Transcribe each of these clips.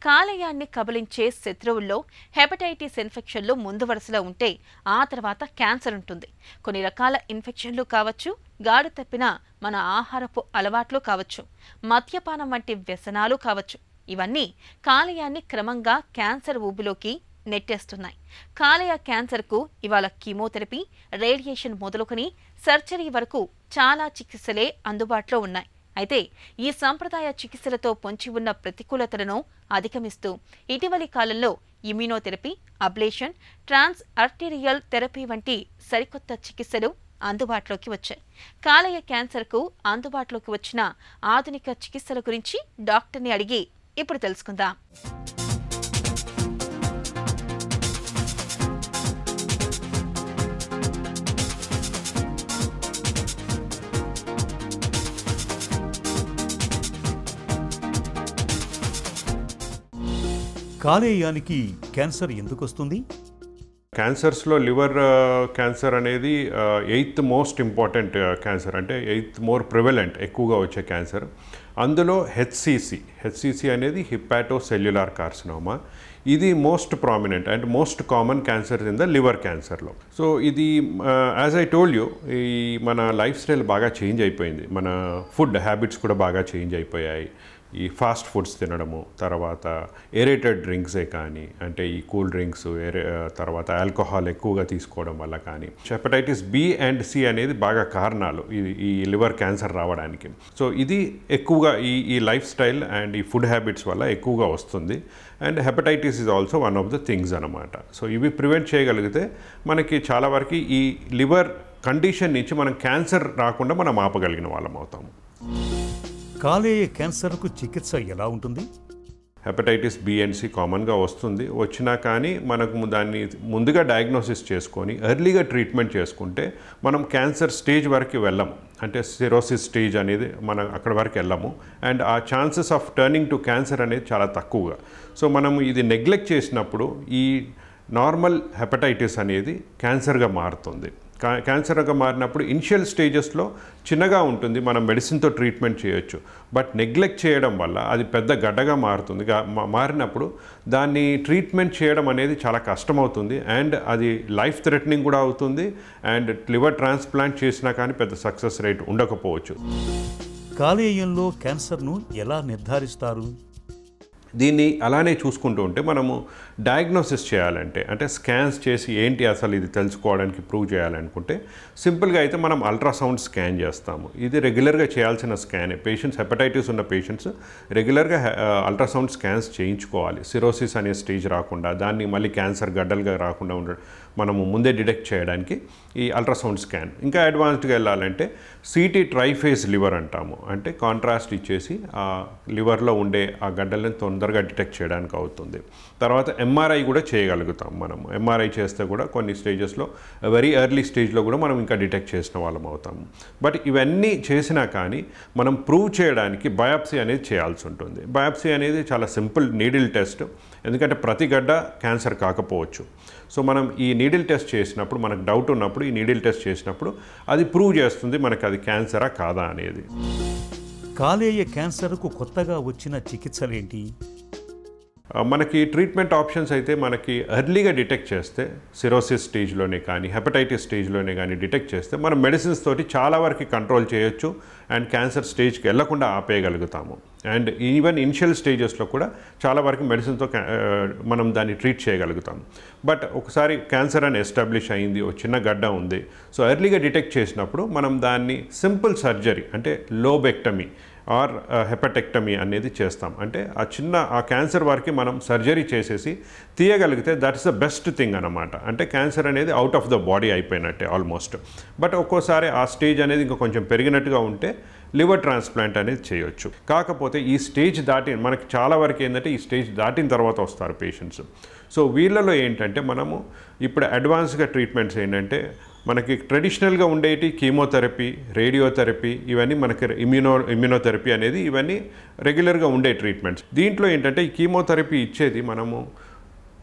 కాలేయాన్ని కబలించే శత్రువుల్లో hepatitis ఇన్ఫెక్షన్లు ముందు వరుసలో ఉంటే ఆ తర్వాత క్యాన్సర్ ఉంటుంది. కొన్ని రకాల ఇన్ఫెక్షన్లు కావచ్చు, గాడి తప్పిన మన ఆహారపు అలవాట్లు కావచ్చు, మద్యపానం వంటి వ్యసనాలు కావచ్చు. ఇవన్నీ కాలేయాన్ని క్రమంగా క్యాన్సర్ ఊబిలోకి నెట్టేస్తున్నాయి. కాలేయ క్యాన్సర్కు ఇవాళ కీమోథెరపీ, రేడియేషన్ మొదలుకొని సర్జరీ వరకు చాలా చికిత్సలే అందుబాటులో ఉన్నాయి. అయితే ఈ సంప్రదాయ చికిత్సలతో పొంచి ఉన్న ప్రతికూలతలను అధిగమిస్తూ ఇటీవలి కాలంలో ఇమ్యునోథెరపీ, అబ్లేషన్, ట్రాన్స్ ఆర్టీరియల్ థెరపీ వంటి సరికొత్త చికిత్సలు అందుబాటులోకి వచ్చాయి. కాలేయ క్యాన్సర్కు అందుబాటులోకి వచ్చిన ఆధునిక చికిత్సల గురించి డాక్టర్ని అడిగి ఇప్పుడు తెలుసుకుందాం. కాలేయానికి క్యాన్సర్ ఎందుకు వస్తుంది? క్యాన్సర్స్లో లివర్ క్యాన్సర్ అనేది 8th మోస్ట్ ఇంపార్టెంట్ క్యాన్సర్, అంటే 8th మోర్ ప్రివలెంట్, ఎక్కువగా వచ్చే క్యాన్సర్. అందులో హెచ్సిసి అనేది హిపాటోసెల్యులార్ కార్సినోమా. ఇది most prominent and most common cancer in the liver క్యాన్సర్లో. సో ఇది యాజ్ ఐ టోల్డ్ యూ, ఈ మన లైఫ్ స్టైల్ బాగా చేంజ్ అయిపోయింది. మన ఫుడ్ హ్యాబిట్స్ కూడా బాగా చేంజ్ అయిపోయాయి. ఈ ఫాస్ట్ ఫుడ్స్ తినడము, తర్వాత ఏరేటెడ్ డ్రింక్సే కానీ, అంటే ఈ కూల్ డ్రింక్స్, తర్వాత ఆల్కహాల్ ఎక్కువగా తీసుకోవడం వల్ల కానీ, హెపటైటిస్ బి అండ్ సి అనేది బాగా కారణాలు ఈ లివర్ క్యాన్సర్ రావడానికి. సో ఇది ఎక్కువగా ఈ లైఫ్ స్టైల్ అండ్ ఈ ఫుడ్ హ్యాబిట్స్ వల్ల ఎక్కువగా వస్తుంది. And hepatitis is also one of the things అనమాట. సో ఇవి ప్రివెంట్ చేయగలిగితే మనకి చాలా వరకు ఈ లివర్ కండిషన్ నుంచి మనం క్యాన్సర్ రాకుండా మనం ఆపగలిగిన వాళ్ళం అవుతాము. కాలేయ క్యాన్సర్కు చికిత్స ఎలా ఉంటుంది? హెపటైటిస్ బి అండ్ సి కామన్గా వస్తుంది. వచ్చినా కానీ మనకు దాన్ని ముందుగా డయాగ్నోసిస్ చేసుకొని ఎర్లీగా ట్రీట్మెంట్ చేసుకుంటే మనం క్యాన్సర్ స్టేజ్ వరకు వెళ్ళము. అంటే సిరోసిస్ స్టేజ్ అనేది మనం అక్కడ వరకు వెళ్ళము. అండ్ ఆ chances of turning to cancer అనేది చాలా తక్కువగా. సో మనం ఇది నెగ్లెక్ట్ చేసినప్పుడు ఈ నార్మల్ హెపటైటిస్ అనేది క్యాన్సర్గా మారుతుంది. క్యాన్సర్గా మారినప్పుడు ఇనిషియల్ స్టేజెస్లో చిన్నగా ఉంటుంది, మనం మెడిసిన్తో ట్రీట్మెంట్ చేయొచ్చు. బట్ నెగ్లెక్ట్ చేయడం వల్ల అది పెద్ద గడ్డగా మారుతుంది. మారినప్పుడు దాన్ని ట్రీట్మెంట్ చేయడం అనేది చాలా కష్టమవుతుంది. అండ్ అది లైఫ్ థ్రెటనింగ్ కూడా అవుతుంది. అండ్ లివర్ ట్రాన్స్ప్లాంట్ చేసినా కానీ పెద్ద సక్సెస్ రేట్ ఉండకపోవచ్చు. కాలేయంలో క్యాన్సర్ను ఎలా నిర్ధారిస్తారు? దీన్ని అలానే చూసుకుంటూ ఉంటే మనము డయాగ్నోసిస్ చేయాలంటే, అంటే స్కాన్స్ చేసి ఏంటి అసలు ఇది తెలుసుకోవడానికి ప్రూవ్ చేయాలనుకుంటే సింపుల్గా అయితే మనం అల్ట్రాసౌండ్ స్కాన్ చేస్తాము. ఇది రెగ్యులర్గా చేయాల్సిన స్కానే. హెపటైటిస్ ఉన్న పేషెంట్స్ రెగ్యులర్గా అల్ట్రాసౌండ్ స్కాన్స్ చేయించుకోవాలి. సిరోసిస్ అనే స్టేజ్ రాకుండా, దాన్ని మళ్ళీ క్యాన్సర్ గడ్డలుగా రాకుండా మనము ముందే డిటెక్ట్ చేయడానికి ఈ అల్ట్రాసౌండ్ స్కాన్. ఇంకా అడ్వాన్స్డ్గా వెళ్ళాలంటే సిటీ ట్రైఫేజ్ లివర్ అంటాము. అంటే కాంట్రాస్ట్ ఇచ్చేసి ఆ లివర్లో ఉండే ఆ గడ్డలను తొందరగా డిటెక్ట్ చేయడానికి అవుతుంది. తర్వాత ఎంఆర్ఐ కూడా చేయగలుగుతాం. మనం ఎంఆర్ఐ చేస్తే కూడా కొన్ని స్టేజెస్లో, వెరీ ఎర్లీ స్టేజ్లో కూడా మనం ఇంకా డిటెక్ట్ చేసిన వాళ్ళం అవుతాము. బట్ ఇవన్నీ చేసినా కానీ మనం ప్రూవ్ చేయడానికి బయాప్సీ అనేది చేయాల్సి ఉంటుంది. బయాప్సీ అనేది చాలా సింపుల్ నీడిల్ టెస్ట్. ఎందుకంటే ప్రతి గడ్డ క్యాన్సర్ కాకపోవచ్చు. సో మనం ఈ నీడిల్ టెస్ట్ చేసినప్పుడు, మనకు డౌట్ ఉన్నప్పుడు ఈ నీడిల్ టెస్ట్ చేసినప్పుడు అది ప్రూవ్ చేస్తుంది మనకి అది క్యాన్సరా కాదా అనేది. కాలేయ క్యాన్సర్కు కొత్తగా వచ్చిన చికిత్సలేంటి? మనకి ట్రీట్మెంట్ ఆప్షన్స్ అయితే మనకి ఎర్లీగా డిటెక్ట్ చేస్తే, సిరోసిస్ స్టేజ్లోనే కానీ హెపటైటిస్ స్టేజ్లోనే కానీ డిటెక్ట్ చేస్తే మనం మెడిసిన్స్ తోటి చాలా వరకు కంట్రోల్ చేయొచ్చు. అండ్ క్యాన్సర్ స్టేజ్కి వెళ్లకుండా ఆపేయగలుగుతాము. అండ్ ఈవెన్ ఇనిషియల్ స్టేజెస్లో కూడా చాలా వరకు మెడిసిన్తో మనం దాన్ని ట్రీట్ చేయగలుగుతాం. బట్ ఒకసారి క్యాన్సర్ అని ఎస్టాబ్లిష్ అయింది, ఒక చిన్న గడ్డ ఉంది, సో ఎర్లీగా డిటెక్ట్ చేసినప్పుడు మనం దాన్ని సింపుల్ సర్జరీ, అంటే లోబెక్టమీ ఆర్ హెపటెక్టమీ అనేది చేస్తాం. అంటే ఆ క్యాన్సర్ వరకు మనం సర్జరీ చేసేసి తీయగలిగితే that is the best thing అన్నమాట. అంటే క్యాన్సర్ అనేది అవుట్ ఆఫ్ ద బాడీ అయిపోయినట్టే ఆల్మోస్ట్. బట్ ఒక్కోసారి ఆ స్టేజ్ అనేది ఇంకా కొంచెం పెరిగినట్టుగా ఉంటే లివర్ ట్రాన్స్ప్లాంట్ అనేది చేయొచ్చు. కాకపోతే ఈ స్టేజ్ మనకి చాలా వరకు ఏంటంటే ఈ స్టేజ్ దాటిన తర్వాత వస్తారు పేషెంట్స్. సో వీళ్ళలో ఏంటంటే మనము ఇప్పుడు అడ్వాన్స్గా ట్రీట్మెంట్స్ ఏంటంటే మనకి ట్రెడిషనల్గా ఉండేటి కీమోథెరపీ, రేడియోథెరపీ, ఇవన్నీ మనకి ఇమ్యూనోథెరపీ అనేది ఇవన్నీ రెగ్యులర్గా ఉండే ట్రీట్మెంట్స్. దీంట్లో ఏంటంటే ఈ కీమోథెరపీ ఇచ్చేది మనము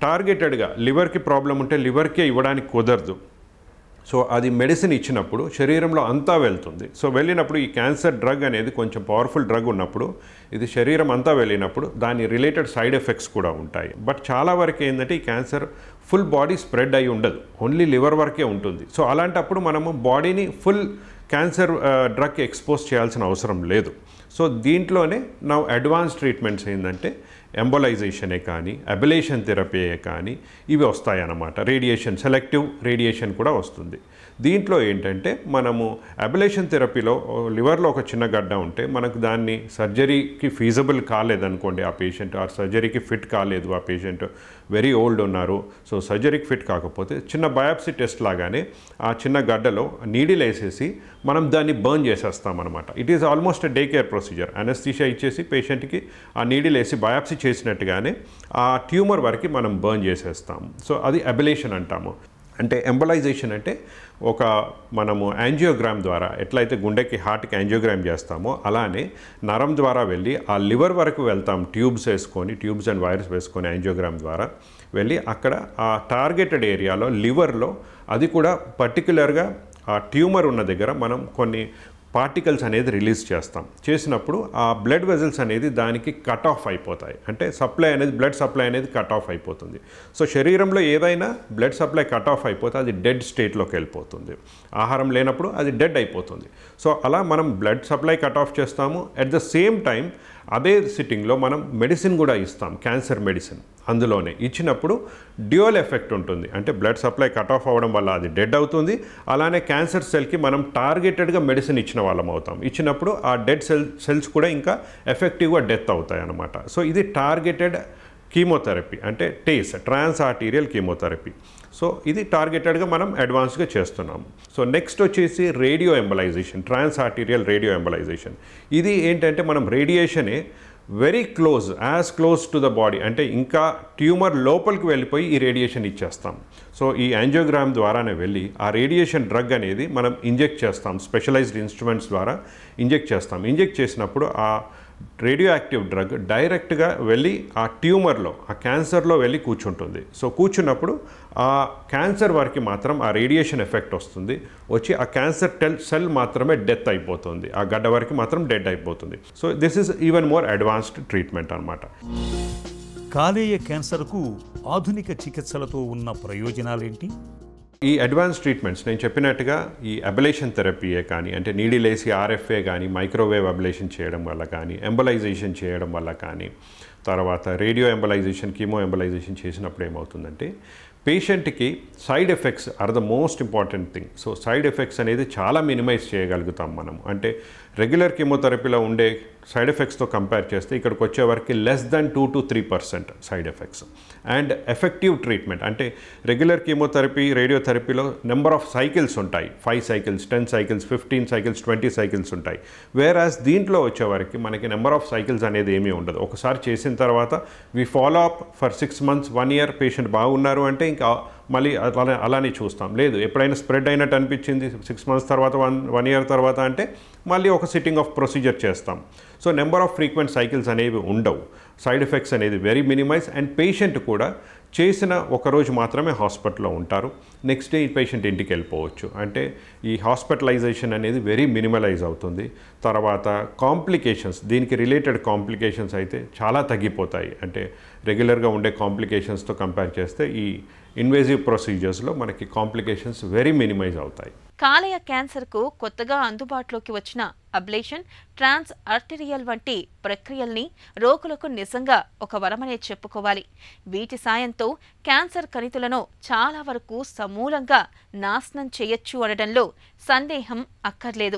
టార్గెటెడ్గా లివర్కి ప్రాబ్లం ఉంటే లివర్కే ఇవ్వడానికి కుదరదు. సో అది మెడిసిన్ ఇచ్చినప్పుడు శరీరంలో అంతా వెళ్తుంది. సో వెళ్ళినప్పుడు ఈ క్యాన్సర్ డ్రగ్ అనేది కొంచెం పవర్ఫుల్ డ్రగ్ ఉన్నప్పుడు ఇది శరీరం అంతా వెళ్ళినప్పుడు దాని రిలేటెడ్ సైడ్ ఎఫెక్ట్స్ కూడా ఉంటాయి. బట్ చాలా వరకు ఏంటంటే ఈ క్యాన్సర్ ఫుల్ బాడీ స్ప్రెడ్ అయి ఉండదు, ఓన్లీ లివర్ వరకే ఉంటుంది. సో అలాంటప్పుడు మనము బాడీని ఫుల్ క్యాన్సర్ డ్రగ్కి ఎక్స్పోజ్ చేయాల్సిన అవసరం లేదు. సో దీంట్లోనే నా అడ్వాన్స్ ట్రీట్మెంట్స్ ఏంటంటే ఎంబోలైజేషనే కానీ అబిలేషన్ థెరపీయే కానీ ఇవి వస్తాయన్నమాట. రేడియేషన్, సెలెక్టివ్ రేడియేషన్ కూడా వస్తుంది. దీంట్లో ఏంటంటే మనము అబిలేషన్ థెరపీలో లివర్లో ఒక చిన్న గడ్డ ఉంటే మనకు దాన్ని సర్జరీకి ఫీజబుల్ కాలేదనుకోండి, ఆ పేషెంట్ ఆ సర్జరీకి ఫిట్ కాలేదు, ఆ పేషెంట్ వెరీ ఓల్డ్ ఉన్నారు, సో సర్జరీకి ఫిట్ కాకపోతే చిన్న బయాప్సీ టెస్ట్ లాగానే ఆ చిన్న గడ్డలో నీడిల్ వేసేసి మనం దాన్ని బర్న్ చేసేస్తామన్నమాట. It is almost day care procedure. Anaesthesia ఇచ్చేసి పేషెంట్కి ఆ నీడిల్ వేసి బయాప్సీ చేసినట్టుగానే ఆ ట్యూమర్ వరకు మనం బర్న్ చేసేస్తాము. సో అది అబిలేషన్ అంటాము. అంటే ఎంబలైజేషన్ అంటే ఒక మనము యాంజియోగ్రామ్ ద్వారా ఎట్లయితే గుండెకి హార్ట్కి యాంజియోగ్రామ్ చేస్తామో అలానే నరం ద్వారా వెళ్ళి ఆ లివర్ వరకు వెళ్తాం, ట్యూబ్స్ అండ్ వైర్స్ వేసుకొని యాంజియోగ్రామ్ ద్వారా వెళ్ళి అక్కడ ఆ టార్గెటెడ్ ఏరియాలో లివర్లో అది కూడా పర్టికులర్గా ఆ ట్యూమర్ ఉన్న దగ్గర మనం కొన్ని పార్టికల్స్ అనేది రిలీజ్ చేసినప్పుడు ఆ బ్లడ్ వెజల్స్ అనేది దానికి కట్ ఆఫ్ అయిపోతాయి. అంటే బ్లడ్ సప్లై అనేది కట్ ఆఫ్ అయిపోతుంది. సో శరీరంలో ఏదైనా బ్లడ్ సప్లై కట్ ఆఫ్ అయిపోతే అది డెడ్ స్టేట్లోకి వెళ్ళిపోతుంది. ఆహారం లేనప్పుడు అది డెడ్ అయిపోతుంది. సో అలా మనం బ్లడ్ సప్లై కట్ ఆఫ్ చేస్తాము. అట్ ద సేమ్ టైం అదే సిట్టింగ్లో మనం మెడిసిన్ కూడా ఇస్తాం, క్యాన్సర్ మెడిసిన్. అందులోనే ఇచ్చినప్పుడు డ్యూయల్ ఎఫెక్ట్ ఉంటుంది. అంటే బ్లడ్ సప్లై కట్ ఆఫ్ అవ్వడం వల్ల అది డెడ్ అవుతుంది, అలానే క్యాన్సర్ సెల్కి మనం టార్గెటెడ్గా మెడిసిన్ ఇచ్చిన వాళ్ళం అవుతాం. ఇచ్చినప్పుడు ఆ డెడ్ సెల్స్ కూడా ఇంకా ఎఫెక్టివ్గా డెత్ అవుతాయి అన్నమాట. సో ఇది టార్గెటెడ్ కీమోథెరపీ, అంటే ట్రాన్స్ ఆర్టీరియల్ కీమోథెరపీ. సో ఇది టార్గెటెడ్గా మనం అడ్వాన్స్గా చేస్తున్నాం. సో నెక్స్ట్ వచ్చేసి radio embolisation, transarterial radio embolisation. ఇది ఏంటంటే మనం రేడియేషనే very as close to the body, అంటే ఇంకా ట్యూమర్ లోపలికి వెళ్ళిపోయి ఈ రేడియేషన్ ఇచ్చేస్తాం. సో ఈ యాంజియోగ్రామ్ ద్వారానే వెళ్ళి ఆ రేడియేషన్ డ్రగ్ అనేది మనం ఇంజెక్ట్ చేస్తాం, స్పెషలైజ్డ్ ఇన్స్ట్రుమెంట్స్ ద్వారా ఇంజెక్ట్ చేస్తాం. ఇంజెక్ట్ చేసినప్పుడు ఆ రేడియో యాక్టివ్ డ్రగ్ డైరెక్ట్గా వెళ్ళి ఆ ట్యూమర్లో, ఆ క్యాన్సర్లో వెళ్ళి కూర్చుంటుంది. సో కూర్చున్నప్పుడు ఆ క్యాన్సర్ వరకు మాత్రం ఆ రేడియేషన్ ఎఫెక్ట్ వస్తుంది, వచ్చి ఆ క్యాన్సర్ సెల్ మాత్రమే డెత్ అయిపోతుంది, ఆ గడ్డ వరకు మాత్రం డెడ్ అయిపోతుంది. So this is even more advanced treatment అన్నమాట. కాలేయ క్యాన్సర్కు ఆధునిక చికిత్సలతో ఉన్న ప్రయోజనాలేంటి? ఈ అడ్వాన్స్ ట్రీట్మెంట్స్ నేను చెప్పినట్టుగా ఈ అబిలేషన్ థెరపీయే కానీ, అంటే నీడిలేసి ఆర్ఎఫ్ఏ కానీ, మైక్రోవేవ్ అబిలేషన్ చేయడం వల్ల కానీ, ఎంబలైజేషన్ చేయడం వల్ల కానీ, తర్వాత రేడియో ఎంబలైజేషన్, కీమో ఎంబలైజేషన్ చేసినప్పుడు ఏమవుతుందంటే పేషెంట్కి side effects are the most important thing. So side effects అనేది చాలా మినిమైజ్ చేయగలుగుతాం మనం. అంటే రెగ్యులర్ కీమోథెరపీలో ఉండే సైడ్ ఎఫెక్ట్స్తో కంపేర్ చేస్తే ఇక్కడికి వచ్చేవరకు less than 2 to 3% side effects. And effective treatment, అంటే రెగ్యులర్ కీమోథెరపీ, రేడియోథెరపీలో నెంబర్ ఆఫ్ సైకిల్స్ ఉంటాయి, 5 cycles, 10 cycles, 15 cycles, 20 cycles ఉంటాయి. వేరాస్ దీంట్లో వచ్చేవరకు మనకి నెంబర్ ఆఫ్ సైకిల్స్ అనేది ఏమీ ఉండదు. ఒకసారి చేసిన తర్వాత we follow up for 6 months, 1 year patient బాగున్నారు అంటే ఇంకా మళ్ళీ అలానే చూస్తాం. లేదు ఎప్పుడైనా స్ప్రెడ్ అయినట్టు అనిపించింది 6 months తర్వాత, 1 year తర్వాత అంటే మళ్ళీ ఒక సిట్టింగ్ ఆఫ్ ప్రొసీజర్ చేస్తాం. So number of frequent cycles అనేవి ఉండవు, సైడ్ ఎఫెక్ట్స్ అనేది వెరీ మినిమైజ్. అండ్ పేషెంట్ కూడా చేసిన ఒకరోజు మాత్రమే హాస్పిటల్లో ఉంటారు, నెక్స్ట్ డే ఈ పేషెంట్ ఇంటికి వెళ్ళిపోవచ్చు. అంటే ఈ హాస్పిటలైజేషన్ అనేది వెరీ మినిమలైజ్ అవుతుంది. తర్వాత కాంప్లికేషన్స్, దీనికి రిలేటెడ్ కాంప్లికేషన్స్ అయితే చాలా తగ్గిపోతాయి. అంటే రెగ్యులర్గా ఉండే కాంప్లికేషన్స్తో కంపేర్ చేస్తే ఈ ఇన్వేజివ్ ప్రొసీజర్స్లో మనకి కాంప్లికేషన్స్ వెరీ మినిమైజ్ అవుతాయి. కాలేయ క్యాన్సర్కు కొత్తగా అందుబాటులోకి వచ్చిన అబ్లేషన్, ట్రాన్స్ ఆర్టీరియల్ వంటి ప్రక్రియల్ని రోగులకు నిజంగా ఒక వరమనే చెప్పుకోవాలి. వీటి సాయంతో క్యాన్సర్ కణితులను చాలా వరకు సమూలంగా నాశనం చేయొచ్చు అనడంలో సందేహం అక్కర్లేదు.